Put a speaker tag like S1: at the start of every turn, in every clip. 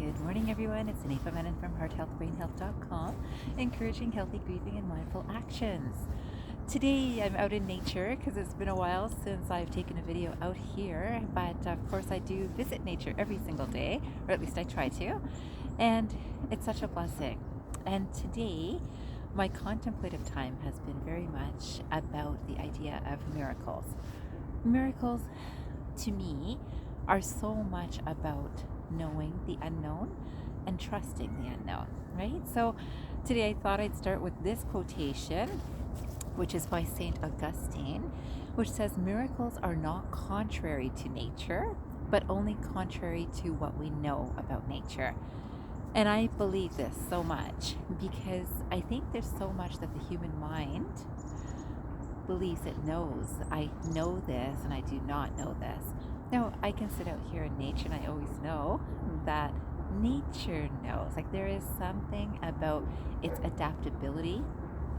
S1: Good morning, everyone. It's Anefa Menon from hearthealthbrainhealth.com, encouraging healthy grieving and mindful actions. Today, I'm out in nature because it's been a while since I've taken a video out here, but of course, I do visit nature every single day, or at least I try to, and it's such a blessing. And today, my contemplative time has been very much about the idea of miracles. Miracles, to me, are so much about knowing the unknown and trusting the unknown, right? So today I thought I'd start with this quotation, which is by Saint Augustine, which says, "Miracles are not contrary to nature, but only contrary to what we know about nature." And I believe this so much because I think there's so much that the human mind believes it knows. I know this and I do not know this. Now, I can sit out here in nature and I always know that nature knows. Like, there is something about its adaptability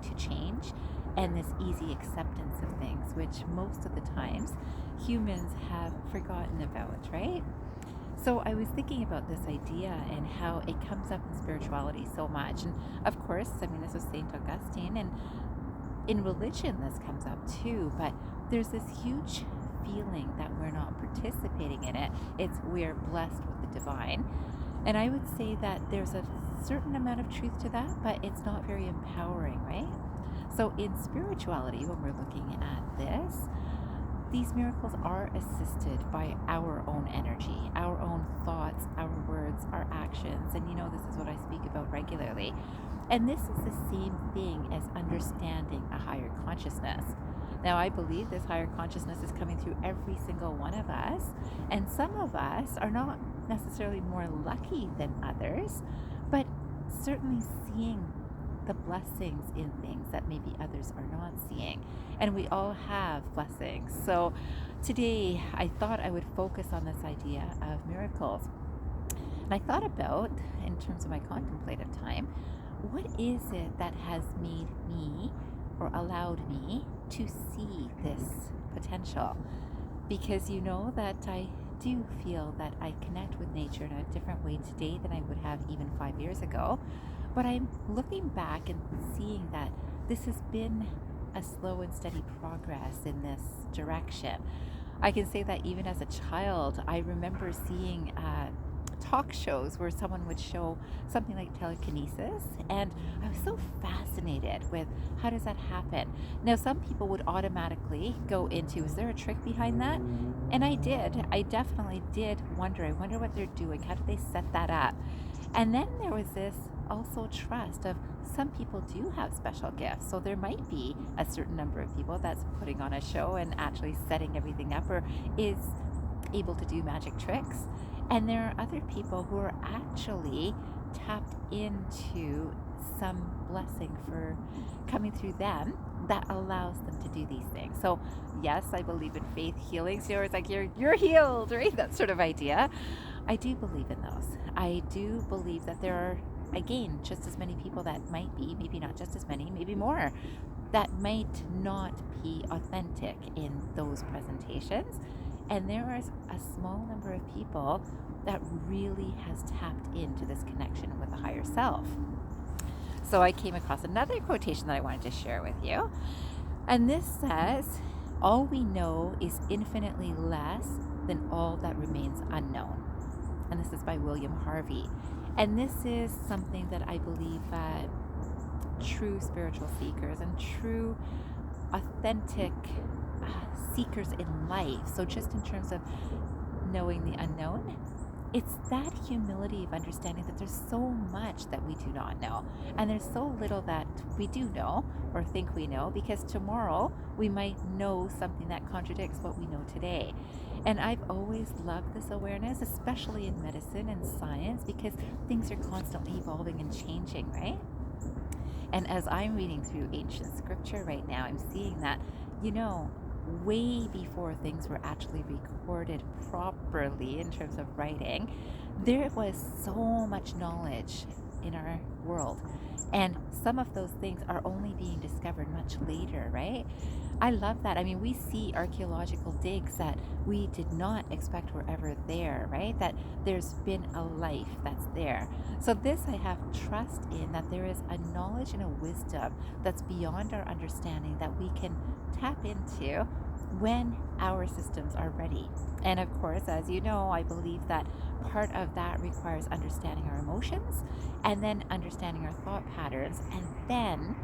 S1: to change and this easy acceptance of things, which most of the times humans have forgotten about, right? So I was thinking about this idea and how it comes up in spirituality so much. And of course, this was St. Augustine, and in religion this comes up too, but there's this huge feeling that we're not participating in it. It's we're blessed with the divine. And I would say that there's a certain amount of truth to that, but it's not very empowering, right? So in spirituality, when we're looking at this, these miracles are assisted by our own energy, our own thoughts, our words, our actions. And this is what I speak about regularly. And this is the same thing as understanding a higher consciousness. Now, I believe this higher consciousness is coming through every single one of us, and some of us are not necessarily more lucky than others, but certainly seeing the blessings in things that maybe others are not seeing. And we all have blessings. So today, I thought I would focus on this idea of miracles. And I thought about, in terms of my contemplative time, what is it that has made me or allowed me to see this potential? Because that I do feel that I connect with nature in a different way today than I would have even 5 years ago. But I'm looking back and seeing that this has been a slow and steady progress in this direction. I can say that even as a child, I remember seeing talk shows where someone would show something like telekinesis, and I was so fascinated with how does that happen. Now, some people would automatically go into, is there a trick behind that? And I definitely did wonder. I wonder what they're doing. How do they set that up? And then there was this also trust of some people do have special gifts. So there might be a certain number of people that's putting on a show and actually setting everything up or is able to do magic tricks. And there are other people who are actually tapped into some blessing for coming through them that allows them to do these things. So yes, I believe in faith healings. It's like you're healed, right? That sort of idea. I do believe in those. I do believe that there are, again, just as many people that might be, maybe not just as many, maybe more, that might not be authentic in those presentations. And there is a small number of people that really has tapped into this connection with the higher self. So I came across another quotation that I wanted to share with you. And this says, "All we know is infinitely less than all that remains unknown." And this is by William Harvey. And this is something that I believe true spiritual seekers and true authentic seekers in life, so just in terms of knowing the unknown, it's that humility of understanding that there's so much that we do not know, and there's so little that we do know or think we know, because tomorrow we might know something that contradicts what we know today. And I've always loved this awareness, especially in medicine and science, because things are constantly evolving and changing, right? And as I'm reading through ancient scripture right now, I'm seeing that, way before things were actually recorded properly in terms of writing, there was so much knowledge in our world. And some of those things are only being discovered much later, right? I love that. I mean, we see archaeological digs that we did not expect were ever there, right? That there's been a life that's there. So this I have trust in, that there is a knowledge and a wisdom that's beyond our understanding that we can tap into when our systems are ready. And of course, as you know, I believe that part of that requires understanding our emotions and then understanding our thought patterns, and then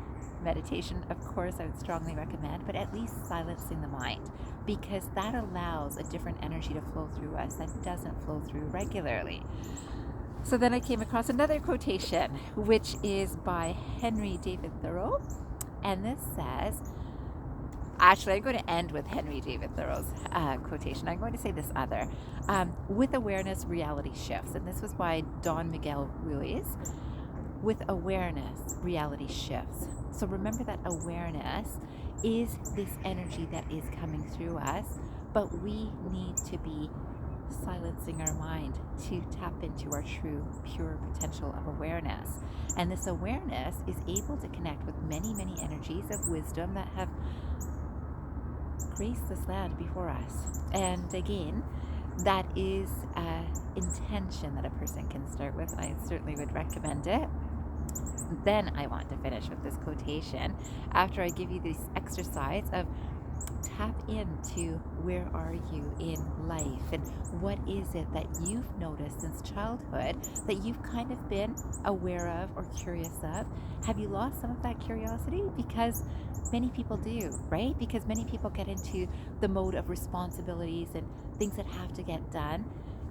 S1: meditation, of course, I would strongly recommend, but at least silencing the mind, because that allows a different energy to flow through us that doesn't flow through regularly. So then I came across another quotation, which is by Henry David Thoreau, and this says, actually, I'm going to end with Henry David Thoreau's quotation. I'm going to say this other. With awareness, reality shifts. And this was by Don Miguel Ruiz. With awareness, reality shifts. So remember that awareness is this energy that is coming through us, but we need to be silencing our mind to tap into our true, pure potential of awareness. And this awareness is able to connect with many, many energies of wisdom that have graced this land before us. And again, that is an intention that a person can start with, and I certainly would recommend it. Then I want to finish with this quotation after I give you this exercise of tap into where are you in life, and what is it that you've noticed since childhood that you've kind of been aware of or curious of. Have you lost some of that curiosity? Because many people do, right? Because many people get into the mode of responsibilities and things that have to get done.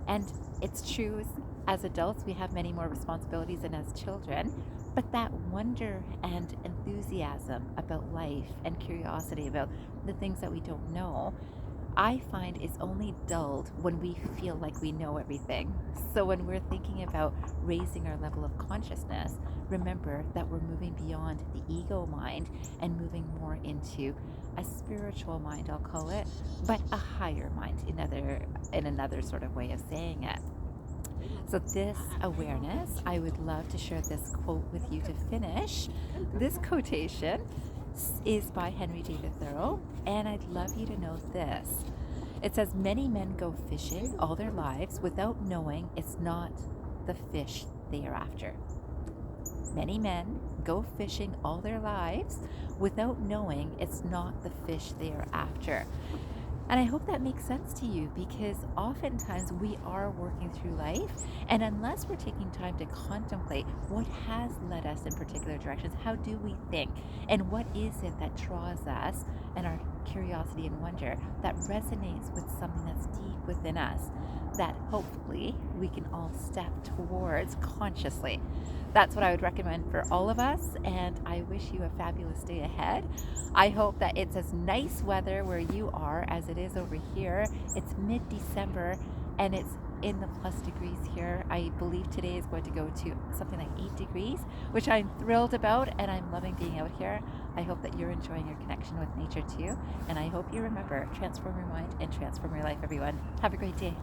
S1: And it's true, as adults we have many more responsibilities than as children, but that wonder and enthusiasm about life and curiosity about the things that we don't know, I find is only dulled when we feel like we know everything. So when we're thinking about raising our level of consciousness, remember that we're moving beyond the ego mind and moving more into a spiritual mind, I'll call it, but a higher mind, in another sort of way of saying it. So this awareness, I would love to share this quote with you to finish. This quotation is by Henry David Thoreau, and I'd love you to know this. It says, many men go fishing all their lives without knowing it's not the fish they are after. Many men go fishing all their lives without knowing it's not the fish they are after. And I hope that makes sense to you, because oftentimes we are working through life, and unless we're taking time to contemplate what has led us in particular directions, how do we think, and what is it that draws us and our curiosity and wonder that resonates with something that's deep within us, that hopefully we can all step towards consciously. That's what I would recommend for all of us, and I wish you a fabulous day ahead. I hope that it's as nice weather where you are as it is over here. It's mid-December and it's in the plus degrees here. I believe today is going to go to something like 8 degrees, which I'm thrilled about, and I'm loving being out here. I hope that you're enjoying your connection with nature too, and I hope you remember, transform your mind and transform your life, everyone. Have a great day.